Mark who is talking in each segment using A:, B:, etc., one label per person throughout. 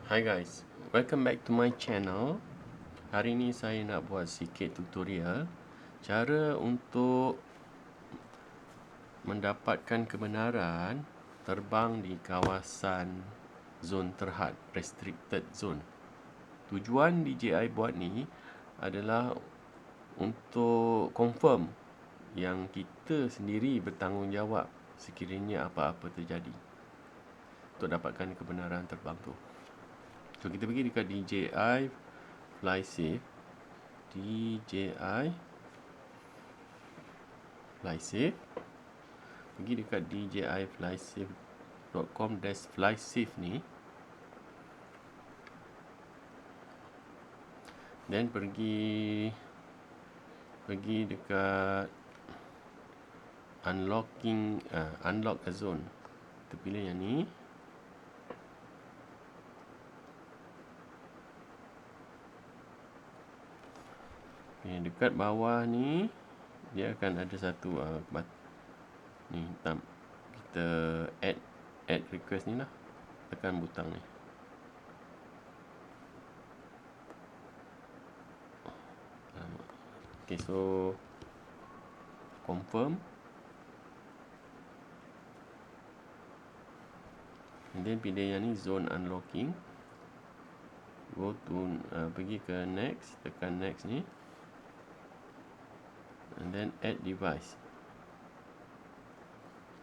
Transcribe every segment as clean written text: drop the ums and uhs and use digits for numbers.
A: Hi guys, welcome back to my channel. Hari ni saya nak buat sikit tutorial cara untuk mendapatkan kebenaran terbang di kawasan zon terhad, restricted zone. Tujuan DJI buat ni adalah untuk confirm yang kita sendiri bertanggungjawab sekiranya apa-apa terjadi untuk dapatkan kebenaran terbang tu. So kita pergi dekat DJI FlySafe, DJI FlySafe, pergi dekat djiflysafe.com/flysafe ni, then pergi dekat unlock a zone. Kita pilih yang ni. Dekat bawah ni dia akan ada satu ni hitam. Kita add request ni lah. Tekan butang ni. Okay, so confirm. And then pilih yang ni, zone unlocking. Go to pergi ke next, tekan next ni. And then add device.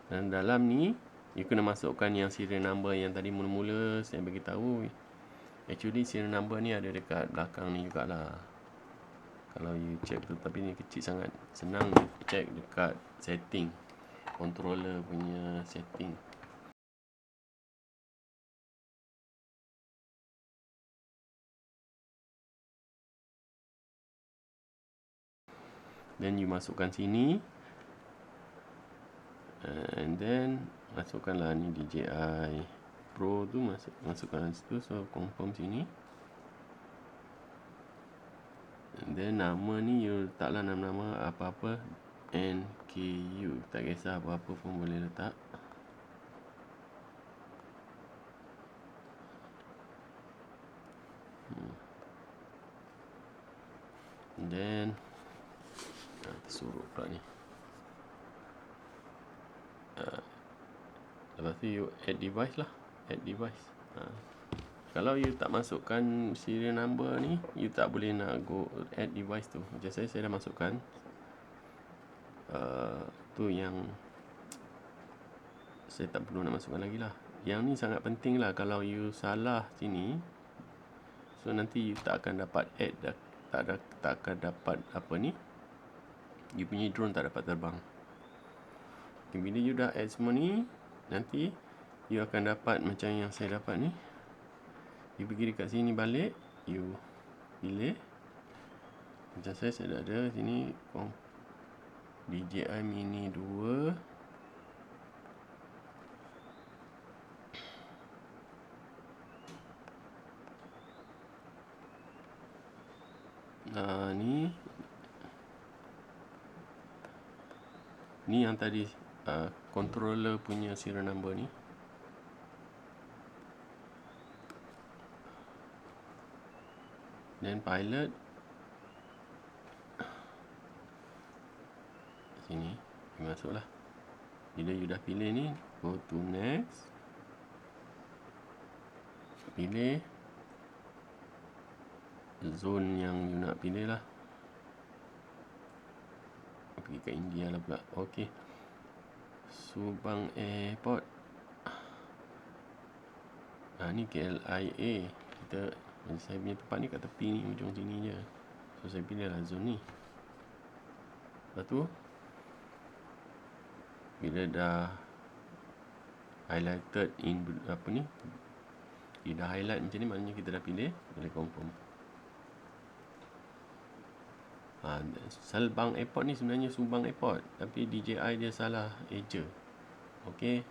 A: Dan dalam ni you kena masukkan yang serial number yang tadi mula-mula saya bagi tahu. Actually serial number ni ada dekat belakang ni jugalah. Kalau you check tu, tapi ni kecil sangat. Senang check dekat setting, controller punya setting. Then you masukkan sini. And then masukkanlah ni DJI Pro tu, masukkan situ. So confirm sini. And then nama ni you letaklah nama-nama apa-apa, NKU, tak kisah apa-apa pun boleh letak. And then tersuruh pula ni. Lepas tu you add device lah. Add device. Kalau you tak masukkan serial number ni, you tak boleh nak go add device tu. Macam saya dah masukkan. Tu yang saya tak perlu nak masukkan lagi lah. Yang ni sangat penting lah. Kalau you salah sini, so nanti you tak akan dapat add, tak akan dapat apa ni, you punya drone tak dapat terbang. Okay, bila you dah add semua ni, nanti you akan dapat macam yang saya dapat ni. You pergi dekat sini balik, you pilih. Macam saya dah ada sini DJI Mini 2. Ni yang tadi controller punya serial number ni. Then pilot sini, you masuklah. Bila you dah pilih ni, go to next. Pilih zone yang you nak pilih lah. Pergi ke India lah pula. Okay, Subang Airport. Ni KLIA. Saya punya tempat ni kat tepi ni, ujung sini je. So saya pilih lah zone ni. Lepas tu bila dah highlighted in apa ni, dia dah highlight macam ni, maknanya kita dah pilih. Boleh confirm. Subang Airport ni sebenarnya Subang Airport, tapi DJI dia salah eja. Okay,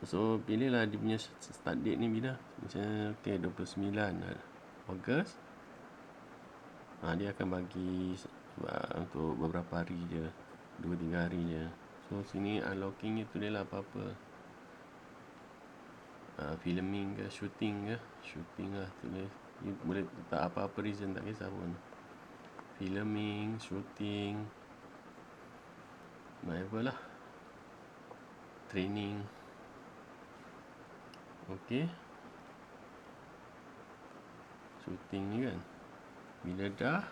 A: so pilihlah dia punya start date ni bila. Macam 29 Ogos. Dia akan bagi untuk beberapa hari je, 2-3 hari je. So sini unlocking ni tulis lah apa-apa. filming ke, shooting lah, tulis. You boleh tak apa-apa reason, tak kisah pun. Filming, shooting, whatever lah. Training. Okay. Shooting ni kan, bila dah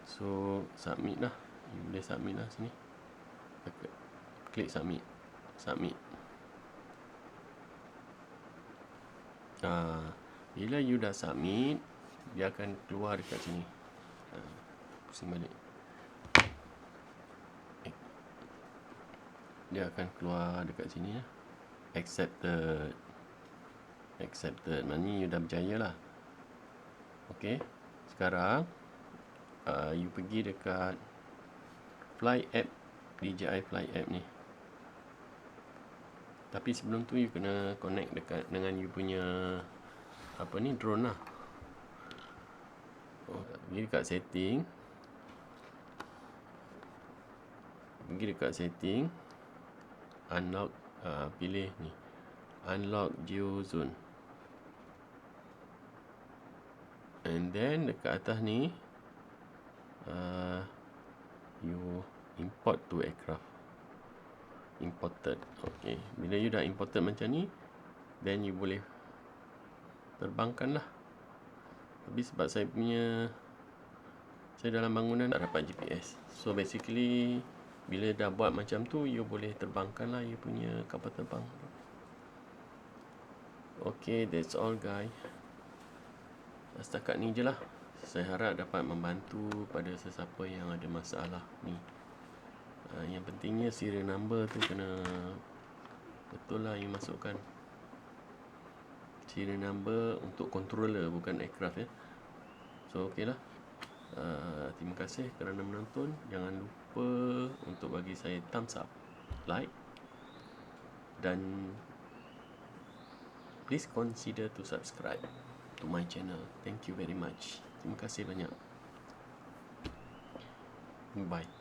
A: so submit lah. You boleh submit lah sini. Klik submit. Bila you dah submit, dia akan keluar dekat sini. Pusing balik. Dia akan keluar dekat sini lah. Accepted. Maknanya you dah berjaya lah. Okay. Sekarang you pergi dekat Fly App, DJI Fly App ni. Tapi sebelum tu you kena connect dengan you punya drone lah. Pergi dekat setting. Unlock, pilih ni, unlock geo zone. And then dekat atas ni you import to aircraft. Imported. Okay. Bila you dah imported macam ni, then you boleh terbangkan lah. Tapi sebab saya dalam bangunan tak dapat GPS, so basically bila dah buat macam tu, you boleh terbangkan lah you punya kapal terbang. Okay, that's all guys. Setakat ni je lah. Saya harap dapat membantu pada sesiapa yang ada masalah ni. Yang pentingnya serial number tu kena betul lah you masukkan. Serial number untuk controller, bukan aircraft ya. So okay lah. Terima kasih kerana menonton. Jangan lupa untuk bagi saya thumbs up, like, dan please consider to subscribe to my channel. Thank you very much. Terima kasih banyak. Bye.